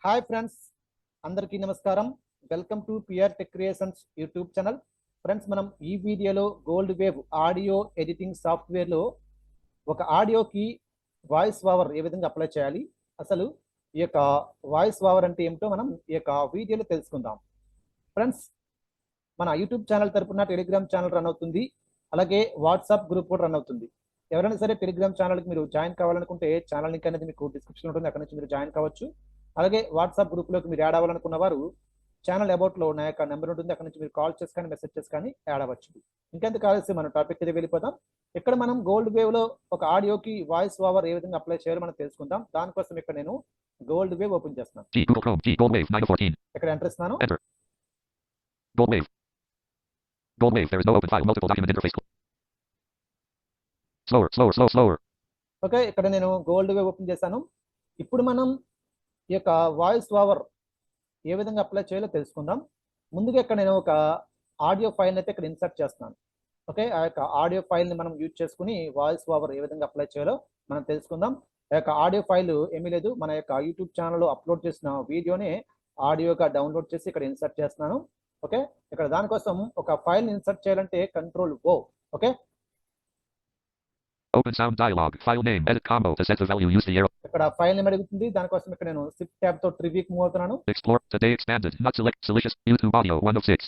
Hi friends, అందరికీ నమస్కారం. Welcome to PR tech creations YouTube channel. Friends, మనం ఈ వీడియోలో గోల్డ్ వేవ్ ఆడియో ఎడిటింగ్ సాఫ్ట్వేర్లో ఒక ఆడియోకి వాయిస్ ఓవర్ ఏ విధంగా అప్లై చేయాలి, అసలు ఈ యొక్క వాయిస్ ఓవర్ అంటే ఏమిటో మనం ఈ యొక్క వీడియోలో తెలుసుకుందాం. ఫ్రెండ్స్, మన యూట్యూబ్ ఛానల్ తరపున టెలిగ్రామ్ ఛానల్ రన్ అవుతుంది, అలాగే వాట్సాప్ గ్రూప్ కూడా రన్ అవుతుంది. ఎవరైనా సరే టెలిగ్రామ్ ఛానల్కి మీరు జాయిన్ కావాలనుకుంటే ఛానల్ లింక్ అనేది మీకు డిస్క్రిప్షన్ ఉంటుంది, అక్కడ నుంచి మీరు జాయిన్ కావచ్చు. అలాగే వాట్సాప్ గ్రూప్లోకి మీరు యాడ్ అవ్వాలనుకున్న వారు ఛానల్ అబౌట్లో నా యొక్క నెంబర్ ఉంటుంది, అక్కడ నుంచి మీరు కాల్ చేసి కానీ మెసేజ్ చేసి కానీ యాడ్ అవ్వచ్చు. ఇంకెందుకు ఆలస్యం, మనం టాపిక్ అయితే వెళ్ళిపోతాం. ఇక్కడ మనం గోల్డ్ వేవ్లో ఒక ఆడియోకి వాయిస్ ఓవర్ ఏ విధంగా అప్లై చేయాలో మనం తెలుసుకుందాం. దానికోసం ఇక్కడ నేను గోల్డ్ వేవ్ ఓపెన్ చేస్తున్నాను. ఇక్కడ ఎంటర్ ఇస్తున్నాను. Gold wave. There is no open file. Multiple document interface. Slower. Okay, ఇక్కడ నేను గోల్డ్ వేవ్ ఓపెన్ చేశాను. ఇప్పుడు మనం ఈ యొక్క వాయిస్ ఓవర్ ఏ విధంగా అప్లై చేయాలో తెలుసుకుందాం. ముందుగా ఇక్కడ నేను ఒక ఆడియో ఫైల్ని అయితే ఇక్కడ ఇన్సర్ట్ చేస్తున్నాను. ఓకే, ఆ యొక్క ఆడియో ఫైల్ని మనం యూజ్ చేసుకుని వాయిస్ ఓవర్ ఏ విధంగా అప్లై చేయాలో మనం తెలుసుకుందాం. ఆ యొక్క ఆడియో ఫైల్ ఏమీ లేదు, మన యొక్క యూట్యూబ్ ఛానల్లో అప్లోడ్ చేసిన వీడియోని ఆడియోగా డౌన్లోడ్ చేసి ఇక్కడ ఇన్సర్ట్ చేస్తున్నాను. ఓకే, ఇక్కడ దానికోసం ఒక ఫైల్ని ఇన్సర్ట్ చేయాలంటే control O. Okay, Open sound dialog. File name. Edit combo. To set the value, use the arrow. ఇక్కడ ఫైల్ నేమ్ అడుగుతుంది. దానికోసం ఇక్కడ నేను Shift tab తో ట్రివ్యూకి మూవ్ అవుతున్నాను. Explore. Today expanded. Not select. Silicious. YouTube audio 1 of 6.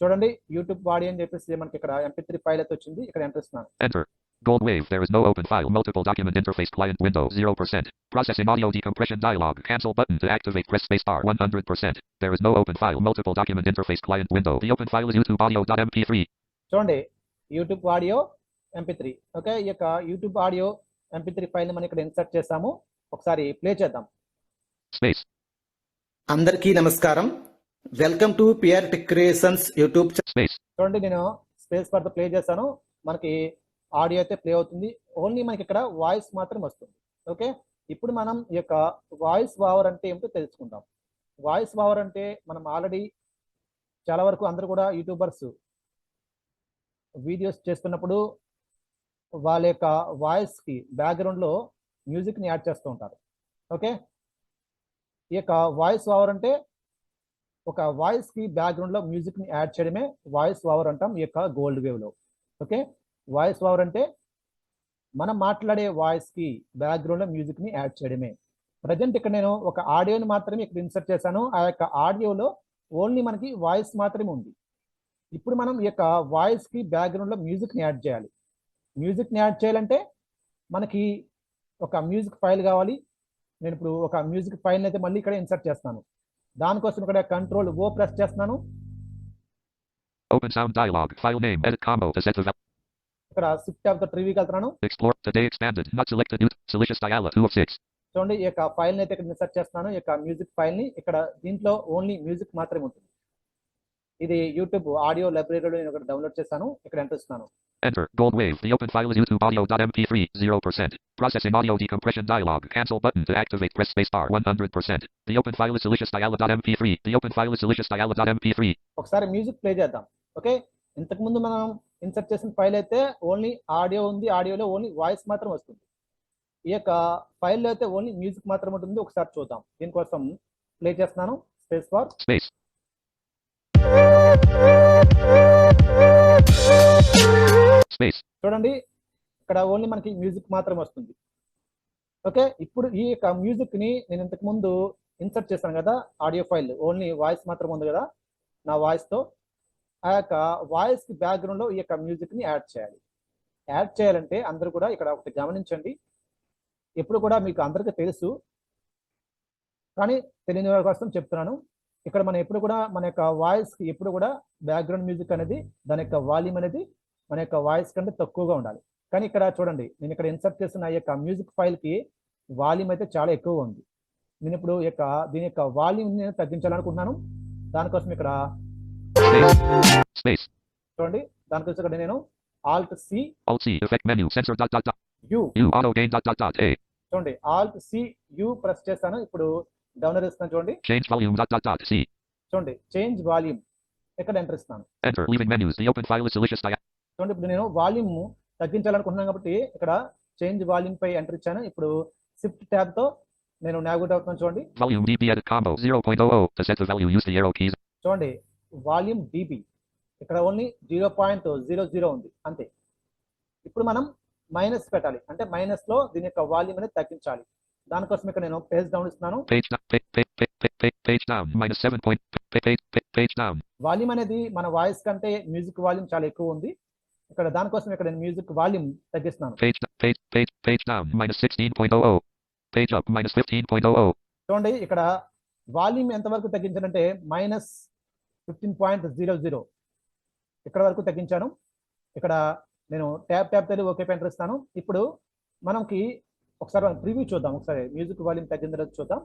చూడండి, YouTube audio అని చెప్పేసి మనకి ఇక్కడ MP3 ఫైల్ అయితే వచ్చింది. ఇక్కడ ఎంటర్ ఇస్తున్నాను. Enter. Gold wave. There is no open file. Multiple document interface. Client window 0%. Processing audio decompression dialog. Cancel button to activate. Press spacebar 100%. There is no open file. Multiple document interface. Client window. The open file is YouTube audio.mp3. చూడండి, YouTube audio MP3. Okay, ఈ యొక్క YouTube audio MP3 ఫైల్ని మనం ఇక్కడ insert చేసాము. ఒకసారి play చేద్దాం. Space. అందరికీ నమస్కారం. Welcome to PR tech creations YouTube channel. Space. చూడండి, నేను స్పేస్ బార్ తో ప్లే చేశాను. మనకి ఆడియో అయితే ప్లే అవుతుంది. ఓన్లీ మనకి ఇక్కడ వాయిస్ మాత్రం వస్తుంది. ఓకే, ఇప్పుడు మనం ఈ యొక్క వాయిస్ ఓవర్ అంటే ఏమిటో తెలుసుకుందాం. వాయిస్ ఓవర్ అంటే మనం ఆల్రెడీ చాలా వరకు అందరూ కూడా యూట్యూబర్స్ వీడియోస్ చేస్తున్నప్పుడు వాళ్ళ యొక్క వాయిస్కి బ్యాక్గ్రౌండ్లో మ్యూజిక్ని యాడ్ చేస్తూ ఉంటారు. ఓకే, ఈ యొక్క వాయిస్ ఓవర్ అంటే ఒక వాయిస్కి బ్యాక్గ్రౌండ్లో మ్యూజిక్ని యాడ్ చేయడమే వాయిస్ ఓవర్ అంటాం ఈ యొక్క గోల్డ్ వేవ్లో. ఓకే, వాయిస్ ఓవర్ అంటే మనం మాట్లాడే వాయిస్కి బ్యాక్గ్రౌండ్లో మ్యూజిక్ని యాడ్ చేయడమే. ప్రజెంట్ ఇక్కడ నేను ఒక ఆడియోని మాత్రమే ఇక్కడ ఇన్సర్ట్ చేశాను. ఆ యొక్క ఆడియోలో ఓన్లీ మనకి వాయిస్ మాత్రమే ఉంది. ఇప్పుడు మనం ఈ యొక్క వాయిస్కి బ్యాక్గ్రౌండ్లో మ్యూజిక్ని యాడ్ చేయాలి. మ్యూజిక్ని యాడ్ చేయాలంటే మనకి ఒక మ్యూజిక్ ఫైల్ కావాలి. నేను ఇప్పుడు ఒక మ్యూజిక్ ఫైల్ని అయితే మళ్ళీ ఇక్కడ ఇన్సర్ట్ చేస్తాను. దానికోసం ఇక్కడ కంట్రోల్ O ప్రెస్ చేస్తున్నాను. Open sound dialog. File name. Edit combo. To set the value. ఇక్కడ Shift tab తో ట్రివ్యూకి వెళ్తున్నాను. Explore. Today expanded. Not selected. Silicious diala 2 of 6. చూడండి, ఈ యొక్క ఫైల్ని అయితే ఇక్కడ ఇన్సర్ట్ చేస్తున్నాను. ఈ యొక్క మ్యూజిక్ ఫైల్ని ఇక్కడ దీంట్లో ఓన్లీ మ్యూజిక్ మాత్రమే ఉంటుంది. ఇది యూట్యూబ్ ఆడియో లైబ్రరీలో నేను ఇక్కడ డౌన్లోడ్ చేశాను. ఇక్కడ ఎంటర్ ఇస్తున్నాను. Enter. Gold wave. The open file is YouTube audio.mp3 0%. Processing audio decompression dialog. Cancel button to activate. Press spacebar 100%. The open file is silicious diala.mp3. The open file is silicious diala.mp3. ఒకసారి music play చేద్దాం. Okay, ఇంతకుముందు మనం insert చేసిన file అయితే only audio ఉంది. ఆడియోలో only voice మాత్రం వస్తుంది. ఈ యొక్క ఫైల్లో అయితే ఓన్లీ మ్యూజిక్ మాత్రం ఉంటుంది. ఒకసారి చూద్దాం. దీనికోసం ప్లే చేస్తున్నాను. Space bar. Space. Space. చూడండి, ఇక్కడ ఓన్లీ మనకి మ్యూజిక్ మాత్రం వస్తుంది. ఓకే, ఇప్పుడు ఈ యొక్క మ్యూజిక్ని నేను ఇంతకు ముందు ఇన్సర్ట్ చేశాను కదా, ఆడియో ఫైల్ ఓన్లీ వాయిస్ మాత్రం ఉంది కదా నా వాయిస్తో. ఆ యొక్క వాయిస్కి బ్యాక్గ్రౌండ్లో ఈ యొక్క మ్యూజిక్ని యాడ్ చేయాలి. యాడ్ చేయాలంటే అందరూ కూడా ఇక్కడ ఒకటి గమనించండి. ఎప్పుడు కూడా మీకు అందరికీ తెలుసు, కానీ తెలియని వారి కోసం చెప్తున్నాను. ఇక్కడ మనం ఎప్పుడు కూడా మన యొక్క వాయిస్కి ఎప్పుడు కూడా బ్యాక్గ్రౌండ్ మ్యూజిక్ అనేది దాని యొక్క వాల్యూమ్ అనేది మన యొక్క వాయిస్ కంటే తక్కువగా ఉండాలి. కానీ ఇక్కడ చూడండి, నేను ఇక్కడ ఇన్సర్ట్ చేసిన ఈ యొక్క మ్యూజిక్ ఫైల్కి వాల్యూమ్ అయితే చాలా ఎక్కువగా ఉంది. నేను ఇప్పుడు దీని యొక్క వాల్యూమ్ నేను తగ్గించాలనుకుంటున్నాను. దానికోసం ఇక్కడ Space. చూడండి, దానికోసం ఇక్కడ నేను Alt C effect menu sensor U auto gain A. చూడండి, Alt C U ప్రెస్ చేస్తాను. ఇప్పుడు డౌనర్ ఇస్తాను. చూడండి, Change volume C. చూడండి, చేంజ్ వాల్యూమ్ ఇక్కడ ఎంటర్ ఇస్తాను. Enter. Leaving menus. The open file is silicious diala. చూడండి, ఇప్పుడు నేను వాల్యూమ్ తగ్గించాలనుకుంటున్నాను కాబట్టి ఇక్కడ చేంజ్ వాల్యూమ్ పై ఎంటర్ ఇచ్చాను. ఇప్పుడు Shift tab తో నేను నావిగేట్ అవుతున్నాను చూడండి. Volume dB edit combo 0.00. To set the value, use the arrow keys. చూడండి వాల్యూమ్ dB ఇక్కడ ఓన్లీ 0.00 ఉంది అంతే. ఇప్పుడు మనం మైనస్ పెట్టాలి, అంటే మైనస్ లో దీని యొక్క వాల్యూమ్ అనేది తగ్గించాలి. దానికోసం ఇక్కడ నేను పేజ్ డౌన్ ఇస్తున్నాను. Page down minus 7 point. Page down. Volume అనేది మన వాయిస్ కంటే మ్యూజిక్ వాల్యూమ్ చాలా ఎక్కువ ఉంది. ఇక్కడ దానికోసం ఇక్కడ నేను మ్యూజిక్ వాల్యూమ్ తగ్గిస్తున్నాను. Page down minus 16.00. Page up minus 15.00. చూడండి ఇక్కడ వాల్యూమ్ ఎంత వరకు తగ్గించానంటే మైనస్ 15.00 ఇక్కడ వరకు తగ్గించాను. ఇక్కడ నేను ట్యాబ్ తెలివి ఓకే ఎంటర్ ఇస్తాను. ఇప్పుడు మనకి ఒకసారి ప్రివ్యూ చూద్దాం. ఒకసారి మ్యూజిక్ వాల్యూమ్ తగ్గిందో లేదో చూద్దాం.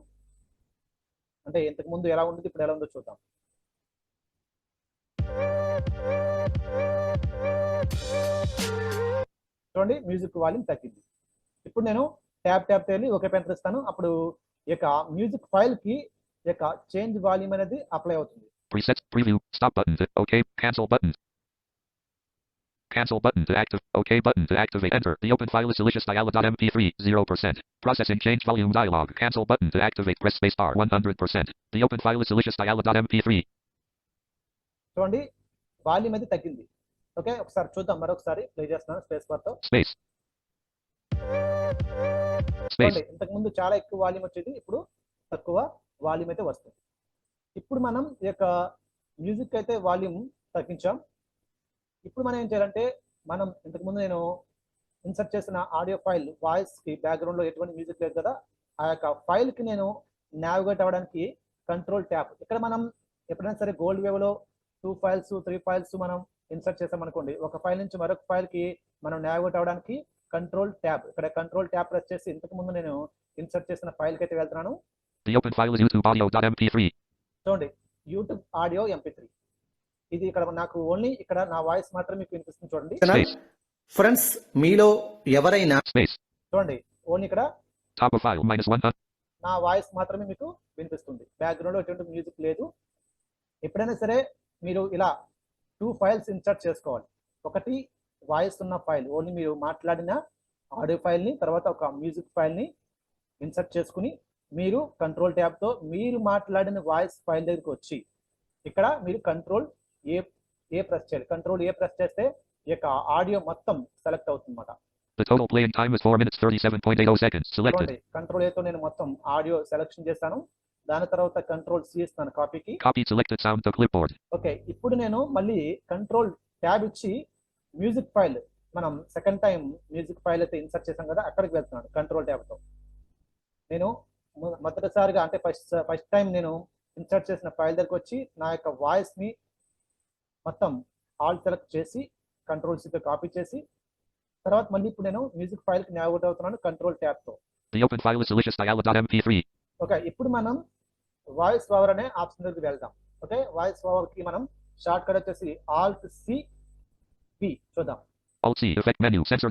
అంటే ఇంతకు ముందు ఎలా ఉంది, ఇప్పుడు ఎలా ఉందో చూద్దాం. చూడండి మ్యూజిక్ వాల్యూమ్ తగ్గింది. ఇప్పుడు నేను ట్యాబ్ తెలివి ఓకే ఎంటర్ ఇస్తాను. అప్పుడు ఈ యొక్క మ్యూజిక్ ఫైల్ కి ఈ యొక్క చేంజ్ వాల్యూమ్ అనేది అప్లై అవుతుంది. Presets, preview, stop button to OK, cancel button. Cancel button to active, OK button to activate, enter. The open file is delicious.mp3, 0%. Processing change volume dialog. Cancel button to activate, press space bar, 100%. The open file is delicious.mp3. చూడండి volume అది తగ్గింది. Okay ఒకసారి చూద్దాం, మరొకసారి play చేస్తున్నాను space bar తో. Space. చూడండి ఇంతకు ముందు చాలా ఎక్కువ వాల్యూమ్ వచ్చేది, ఇప్పుడు తక్కువ వాల్యూమ్ అయితే వస్తుంది. ఇప్పుడు మనం ఈ యొక్క మ్యూజిక్ అయితే వాల్యూమ్ తగ్గించాం. ఇప్పుడు మనం ఏం చేయాలంటే, మనం ఇంతకుముందు నేను ఇన్సర్ట్ చేసిన ఆడియో ఫైల్ వాయిస్ కి బ్యాక్గ్రౌండ్ లో ఎటువంటి మ్యూజిక్ లేదు కదా, ఆ యొక్క ఫైల్ కి నేను నావిగేట్ అవ్వడానికి కంట్రోల్ ట్యాబ్. ఇక్కడ మనం ఎప్పుడైనా సరే గోల్డ్ వేవ్ లో 2 ఫైల్స్ 3 ఫైల్స్ మనం ఇన్సర్ట్ చేసాం అనుకోండి, ఒక ఫైల్ నుంచి మరొక ఫైల్ కి మనం నావిగేట్ అవ్వడానికి కంట్రోల్ ట్యాబ్. ఇక్కడ కంట్రోల్ ట్యాబ్ ప్రెస్ చేసి ఇంతకు ముందు నేను ఇన్సర్ట్ చేసిన ఫైల్ కి అయితే వెళ్తున్నాను. The open file is YouTubeaudio.mp3. చూడండి యూట్యూబ్ ఆడియో MP3. ఇది ఇక్కడ నాకు ఓన్లీ ఇక్కడ నా వాయిస్ మాత్రమే మీకు వినిపిస్తుంది. చూడండి ఫ్రెండ్స్, మీలో ఎవరైనా చూడండి ఓన్లీ ఇక్కడ top of file -100. నా వాయిస్ మాత్రమే మీకు వినిపిస్తుంది. బ్యాక్గ్రౌండ్ లో ఎటువంటి మ్యూజిక్ లేదు. ఎప్పుడైనా సరే మీరు ఇలా 2 ఫైల్స్ ఇన్సర్ట్ చేసుకోవాలి. ఒకటి వాయిస్ ఉన్న ఫైల్, ఓన్లీ మీరు మాట్లాడిన ఆడియో ఫైల్ ని, తర్వాత ఒక మ్యూజిక్ ఫైల్ ని ఇన్సర్ట్ చేసుకుని మీరు కంట్రోల్ ట్యాబ్ తో మీరు మాట్లాడిన వాయిస్ ఫైల్ దగ్గరికి వచ్చి ఇక్కడ మీరు కంట్రోల్ ఏ ప్రెస్ చేయాలి. కంట్రోల్ ఏ ప్రెస్ చేస్తే ఈ యొక్క ఆడియో మొత్తం సెలెక్ట్ అవుతుంది అన్నమాట. The total playing time is 4 minutes 37.80 seconds. Selected. Control A తో నేను మొత్తం ఆడియో సెలెక్షన్ చేస్తాను. దాని తర్వాత కంట్రోల్ C ఇస్తాను కాపీకి. Copy selected sound to clipboard. Okay ఇప్పుడు నేను మళ్ళీ కంట్రోల్ ట్యాబ్ ఇచ్చి మ్యూజిక్ ఫైల్, మనం సెకండ్ టైం మ్యూజిక్ ఫైల్ అయితే ఇన్సర్ట్ చేసాం కదా, అక్కడికి వెళ్తున్నాను కంట్రోల్ ట్యాబ్ తో. నేను మొదటిసారిగా అంటే ఫస్ట్ టైం నేను ఇన్సర్ట్ చేసిన ఫైల్ దగ్గరికి వచ్చి నా యొక్క వాయిస్ ని మొత్తం ఆల్ సెలెక్ట్ చేసి కంట్రోల్ C తో కాపీ చేసి తర్వాత మళ్ళీ ఇప్పుడు నేను మ్యూజిక్ ఫైల్ కి నావిగేట్ అవుతున్నాను కంట్రోల్ ట్యాబ్ తో. The open file is delicious.mp3. Okay ఇప్పుడు మనం వాయిస్ ఓవర్ అనే ఆప్షన్ దగ్గరికి వెళ్దాం. ఓకే వాయిస్ ఓవర్ కి మనం షార్ట్ కట్ వచ్చేసి Alt C V చూద్దాం. Alt C effect menu sensor ...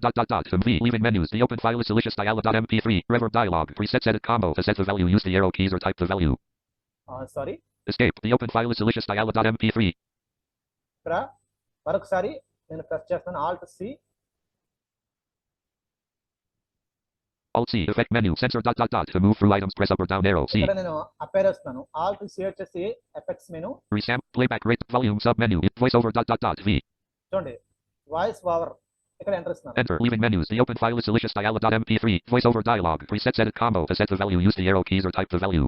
V leaving menus. The open file is delicious.mp3. Reverb dialog. Presets edit combo. To set the value, use the arrow keys or type the value. Sorry. Escape. The open file is delicious.mp3. ఇక్కడ మరొకసారి నేను press చేస్తాను Alt C. Alt C effect menu sensor ... To move through items, press up or down arrow. C. ఇక్కడ నేను up arrow ఇస్తాను. Alt C వచ్చేసి effects menu. Resam playback rate volume sub menu. Voiceover ... V. చూడండి voice over ఇక్కడ enter ఇస్తున్నాను. Enter leaving menus. The open file is delicious.mp3. Voiceover dialog. Presets edit combo. To set the value, use the arrow keys or type the value.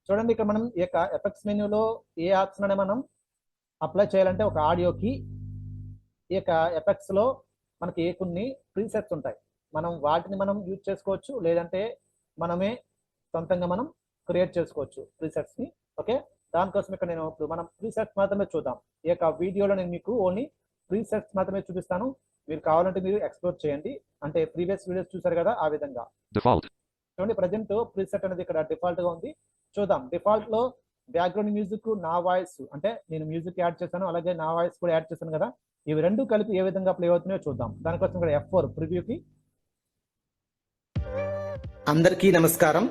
చూడండి ఇక్కడ మనం ఈ యొక్క effects మెనూలో ఏ option అనే మనం అప్లై చేయాలంటే ఒక ఆడియోకి ఈ యొక్క ఎఫెక్ట్స్ లో మనకి కొన్ని ప్రీసెట్స్ ఉంటాయి. మనం వాటిని మనం యూజ్ చేసుకోవచ్చు, లేదంటే మనమే సొంతంగా మనం క్రియేట్ చేసుకోవచ్చు ప్రీసెట్స్ ని. ఓకే దానికోసం ఇక్కడ నేను ఇప్పుడు మనం ప్రీసెట్స్ మాత్రమే చూద్దాం. ఈ యొక్క వీడియోలో నేను మీకు ఓన్లీ ప్రీసెట్స్ మాత్రమే చూపిస్తాను. మీరు కావాలంటే మీరు ఎక్స్ప్లోర్ చేయండి, అంటే ప్రీవియస్ వీడియోస్ చూసారు కదా ఆ విధంగా. Default. చూడండి ప్రజెంట్ ప్రీసెట్ అనేది ఇక్కడ డిఫాల్ట్ గా ఉంది. చూద్దాం డిఫాల్ట్ లో బ్యాక్గ్రౌండ్ మ్యూజిక్, నా వాయిస్ అంటే నేను మ్యూజిక్ యాడ్ చేశాను, అలాగే నా వాయిస్ కూడా యాడ్ చేశాను కదా, ఇవి రెండు కలిపి ఏ విధంగా ప్లే అవుతున్నాయో చూద్దాం. దానికోసం ఇక్కడ F4 ప్రివ్యూకి. అందరికీ నమస్కారం.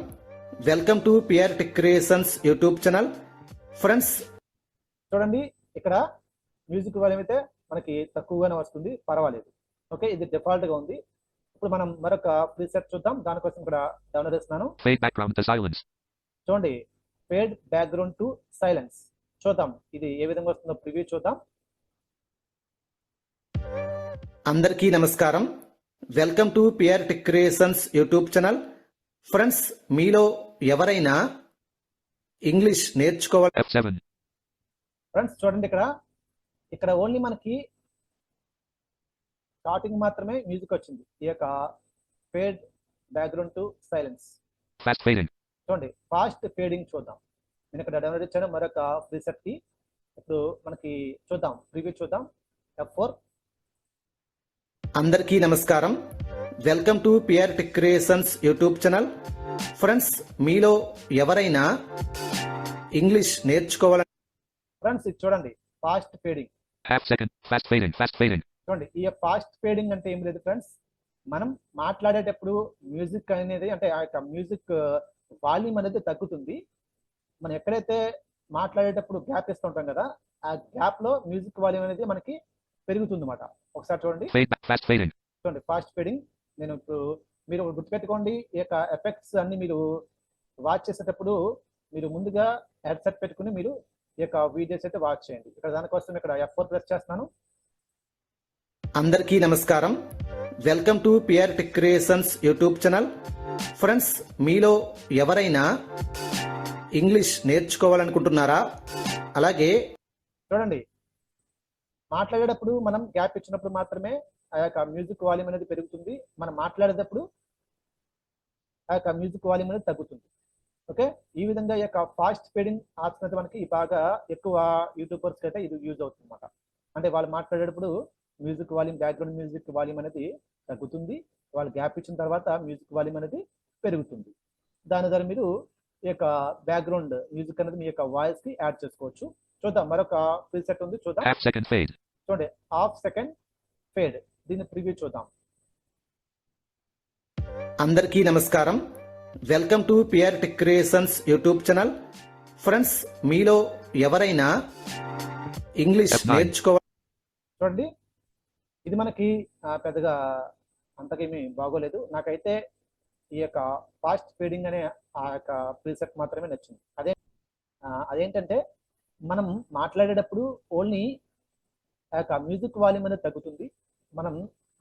Welcome to PR Tech Creations YouTube channel. Friends చూడండి ఇక్కడ మ్యూజిక్ వాల్యూమ్ అయితే మనకి తక్కువగానే వస్తుంది, పర్వాలేదు. ఓకే ఇది డిఫాల్ట్ గా ఉంది. ఇప్పుడు మనం మరొక ప్రీసెట్ చూద్దాం. దానికోసం ఇక్కడ డౌన్లోడ్ చేస్తున్నాను. Fade background to silence. చూడండి, ఫేడ్ బ్యాక్గ్రౌండ్ టు సైలెన్స్. చూద్దాం ఇది ఏ విధంగా వస్తుందో ప్రివ్యూ చూద్దాం. అందరికీ నమస్కారం. Welcome to PR tech creations YouTube channel. Friends, మీలో ఎవరైనా ఇంగ్లీష్ నేర్చుకోవాలి F7. ఫ్రెండ్స్ చూడండి, ఇక్కడ ఓన్లీ మనకి స్టార్టింగ్ మాత్రమే మ్యూజిక్ వచ్చింది. ఈ యొక్క fade background to silence. Fast fading. చూడండి, ఫాస్ట్ ఫేడింగ్ చూద్దాం. నేను ఇక్కడ డౌన్లోడ్ ఇచ్చాను మరొక ప్రీసెట్ కి. ఇప్పుడు మనకి చూద్దాం, ప్రివ్యూ చూద్దాం. F4. అందరికీ నమస్కారం. Welcome to PR tech creations YouTube channel. Friends, మీలో ఎవరైనా ఇంగ్లీష్ నేర్చుకోవాలని ఫ్రెండ్స్ ఇది చూడండి, fast fading. Half second. Fast fading. Fast fading. చూడండి, ఈ ఫాస్ట్ ఫేడింగ్ అంటే ఏం లేదు ఫ్రెండ్స్. మనం మాట్లాడేటప్పుడు మ్యూజిక్ అనేది అంటే ఆ యొక్క మ్యూజిక్ వాల్యూమ్ అనేది తగ్గుతుంది. మనం ఎక్కడైతే మాట్లాడేటప్పుడు గ్యాప్ ఇస్తుంటాం కదా, ఆ గ్యాప్ లో మ్యూజిక్ వాల్యూమ్ అనేది మనకి పెరుగుతుంది అన్నమాట. ఒకసారి చూడండి, Fade back. Fast fading. చూడండి ఫాస్ట్ ఫేడింగ్. నేను ఇప్పుడు మీరు గుర్తుపెట్టుకోండి, ఈ యొక్క ఎఫెక్ట్స్ అన్ని మీరు వాచ్ చేసేటప్పుడు మీరు ముందుగా హెడ్సెట్ పెట్టుకుని మీరు ఈ యొక్క వీడియోస్ అయితే వాచ్ చేయండి. ఇక్కడ దానికోసం ఇక్కడ F4 ప్రెస్ చేస్తున్నాను. అందరికీ నమస్కారం. Welcome to PR tech creations YouTube channel. Friends, మీలో ఎవరైనా ఇంగ్లీష్ నేర్చుకోవాలనుకుంటున్నారా? అలాగే చూడండి, మాట్లాడేటప్పుడు మనం గ్యాప్ ఇచ్చినప్పుడు మాత్రమే ఆ యొక్క మ్యూజిక్ వాల్యూమ్ అనేది పెరుగుతుంది. మనం మాట్లాడేటప్పుడు ఆ యొక్క మ్యూజిక్ వాల్యూమ్ అనేది తగ్గుతుంది. ఓకే, ఈ విధంగా ఈ యొక్క ఫాస్ట్ ఫేడింగ్ ఆప్షన్ అయితే మనకి బాగా ఎక్కువ యూట్యూబర్స్ అయితే ఇది యూజ్ అవుతుంది అన్నమాట. అంటే వాళ్ళు మాట్లాడేటప్పుడు music volume, background music volume అనేది తగ్గుతుంది. వాళ్ళు గ్యాప్ ఇచ్చిన తర్వాత మ్యూజిక్ వాల్యూమ్ అనేది పెరుగుతుంది. దాని ద్వారా మీరు ఈ యొక్క బ్యాక్గ్రౌండ్ మ్యూజిక్ అనేది మీ యొక్క వాయిస్ కి యాడ్ చేసుకోవచ్చు. చూద్దాం, మరొక ప్రీసెట్ ఉంది చూద్దాం. Half second fade. చూడండి, హాఫ్ సెకండ్ ఫేడ్. దీన్ని ప్రివ్యూ చూద్దాం. అందరికీ నమస్కారం. Welcome to PR tech creations YouTube channel. Friends, మీలో ఎవరైనా ఇంగ్లీష్ F9. నేర్చుకోవాలి చూడండి, ఇది మనకి పెద్దగా అంతకేమీ బాగోలేదు. నాకైతే ఈ యొక్క ఫాస్ట్ ఫేడింగ్ అనే ఆ యొక్క ప్రీసెట్ మాత్రమే నచ్చింది. అదేంటంటే మనం మాట్లాడేటప్పుడు ఓన్లీ ఆ యొక్క మ్యూజిక్ వాల్యూమ్ అనేది తగ్గుతుంది. మనం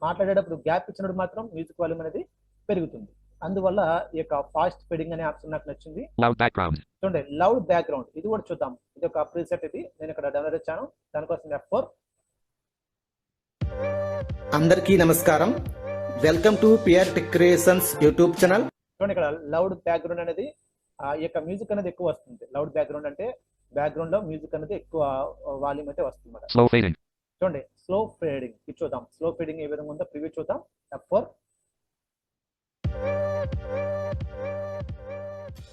మాట్లాడేటప్పుడు గ్యాప్ ఇచ్చినప్పుడు మాత్రం మ్యూజిక్ వాల్యూమ్ అనేది పెరుగుతుంది. అందువల్ల ఈ యొక్క ఫాస్ట్ ఫేడింగ్ అనే ఆప్షన్ నాకు నచ్చింది. Loud background. చూడండి, లౌడ్ బ్యాక్గ్రౌండ్ ఇది కూడా చూద్దాం. ఇది ఒక ప్రీసెట్, ఇది నేను ఇక్కడ డౌన్లోడ్ ఇచ్చాను. దానికోసం F4. అందరికీ నమస్కారం. Welcome to PR tech creations YouTube channel. చూడండి, ఇక్కడ లౌడ్ బ్యాక్గ్రౌండ్ అనేది ఈ యొక్క మ్యూజిక్ అనేది ఎక్కువ వస్తుంది. లౌడ్ బ్యాక్గ్రౌండ్ అంటే బ్యాక్గ్రౌండ్ లో మ్యూజిక్ అనేది ఎక్కువ వాల్యూమ్ అయితే వస్తుంది అన్నమాట. Slow fading. చూడండి, స్లో ఫేడింగ్ ఇది చూద్దాం. స్లో ఫేడింగ్ ఏ విధంగా ఉందో ప్రివ్యూ చూద్దాం. F4.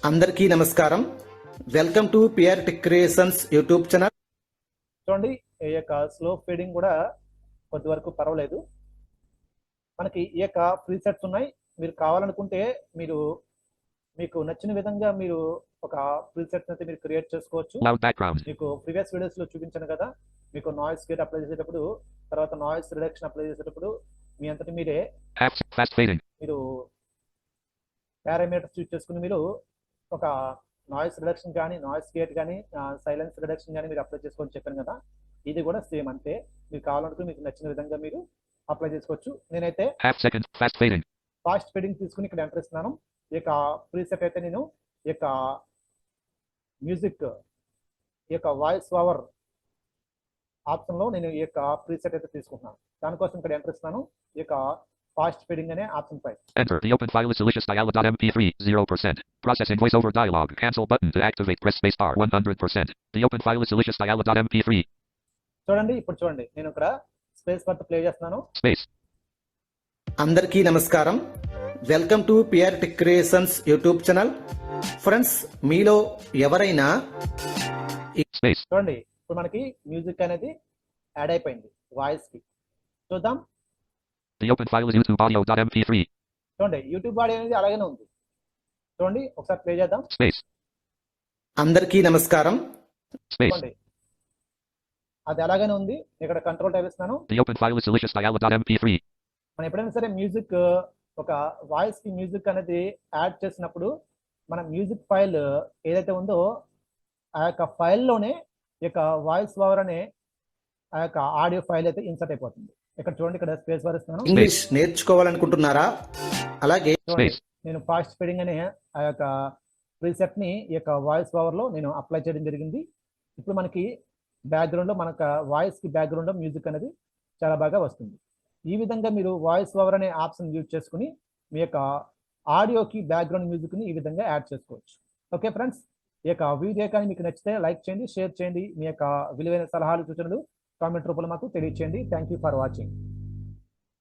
అందరికీ నమస్కారం. Welcome to PR tech creations YouTube channel. చూడండి, ఈ యొక్క స్లో ఫేడింగ్ కూడా కొద్ది వరకు పర్వాలేదు. మనకి ఈ యొక్క ప్రీసెట్స్ ఉన్నాయి. మీరు కావాలనుకుంటే మీకు నచ్చిన విధంగా మీరు ఒక ప్రీసెట్ అయితే మీరు క్రియేట్ చేసుకోవచ్చు. Loud background. మీకు ప్రీవియస్ వీడియోస్ లో చూపించాను కదా, మీకు నాయిస్ గేట్ అప్లై చేసేటప్పుడు, తర్వాత నాయిస్ రిడక్షన్ అప్లై చేసేటప్పుడు మీ అంతటి మీరే Fast fading. మీరు పారామీటర్స్ యూజ్ చేసుకుని మీరు ఒక నాయిస్ రిడక్షన్ కానీ, నాయిస్ గేట్ కానీ, సైలెన్స్ రిడక్షన్ కానీ మీరు అప్లై చేసుకోవచ్చు చెప్పాను కదా. ఇది కూడా సేమ్ అంతే. మీరు కావాలనుకుని మీకు నచ్చిన విధంగా మీరు అప్లై చేసుకోవచ్చు. నేనైతే Half second. Fast fading. Fast feeding తీసుకుని ఇక్కడ ఎంటర్ ఇస్తున్నాను. ఈ యొక్క ప్రీసెట్ అయితే నేను ఈ యొక్క మ్యూజిక్, ఈ యొక్క వాయిస్ ఓవర్ ఆప్షన్ లో నేను ఈ యొక్క ప్రీసెట్ అయితే తీసుకుంటున్నాను. దానికోసం ఇక్కడ ఎంటర్ ఇస్తున్నాను. ఈ యొక్క ఫాస్ట్ ఫీడింగ్ అనే ఆప్షన్ పై Enter. The open file is delicious dial.mp3. 0%. Processing voiceover dialog. Cancel button to activate. Press space bar. 100%. The open file is delicious dial.mp3. చూడండి, ఇప్పుడు చూడండి, నేను ఇక్కడ స్పేస్ బార్ ప్లే చేస్తున్నాను. Space. అందరికీ నమస్కారం. Welcome to PR tech creations YouTube channel. Friends, మీలో ఎవరైనా Space. చూడండి, ఇప్పుడు మనకి మ్యూజిక్ అనేది యాడ్ అయిపోయింది వాయిస్ కి. చూద్దాం. The open file is YouTube audio.mp3. చూడండి, యూట్యూబ్ ఆడియో అనేది అలాగనే ఉంది. చూడండి, ఒకసారి ప్లే చేద్దాం. Space. అందరికీ నమస్కారం. Space. చూడండి, అది అలాగనే ఉంది. ఇక్కడ కంట్రోల్ టైప్ ఇస్తున్నాను. The open file is delicious dial.mp3. మనం ఎప్పుడైనా సరే మ్యూజిక్ ఒక వాయిస్ కి మ్యూజిక్ అనేది యాడ్ చేసినప్పుడు మన మ్యూజిక్ ఫైల్ ఏదైతే ఉందో ఆ యొక్క ఫైల్లోనే ఈ యొక్క వాయిస్ ఓవర్ అనే ఆ యొక్క ఆడియో ఫైల్ అయితే ఇన్సర్ట్ అయిపోతుంది. ఇక్కడ చూడండి, ఇక్కడ స్పేస్ బార్ ఇస్తున్నాను. ఇంగ్లీష్ నేర్చుకోవాలనుకుంటున్నారా? అలాగే చూడండి, Space. నేను ఫాస్ట్ స్పీడింగ్ అనే ఆ యొక్క ప్రీసెట్ ని ఈ యొక్క వాయిస్ ఓవర్ లో నేను అప్లై చేయడం జరిగింది. ఇప్పుడు మనకి బ్యాక్గ్రౌండ్ లో మనకు వాయిస్ కి బ్యాక్గ్రౌండ్ లో మ్యూజిక్ అనేది చాలా బాగా వస్తుంది. ఈ విధంగా మీరు వాయిస్ ఓవర్ అనే ఆప్షన్ యూజ్ చేసుకుని మీ యొక్క ఆడియోకి బ్యాక్గ్రౌండ్ మ్యూజిక్ ని ఈ విధంగా యాడ్ చేసుకోవచ్చు. ఓకే ఫ్రెండ్స్, ఈ యొక్క వీడియో కానీ మీకు నచ్చితే లైక్ చేయండి, షేర్ చేయండి. మీ యొక్క విలువైన సలహాలు సూచనలు కామెంట్ రూపంలో మాకు తెలియచేయండి. Thank you for watching.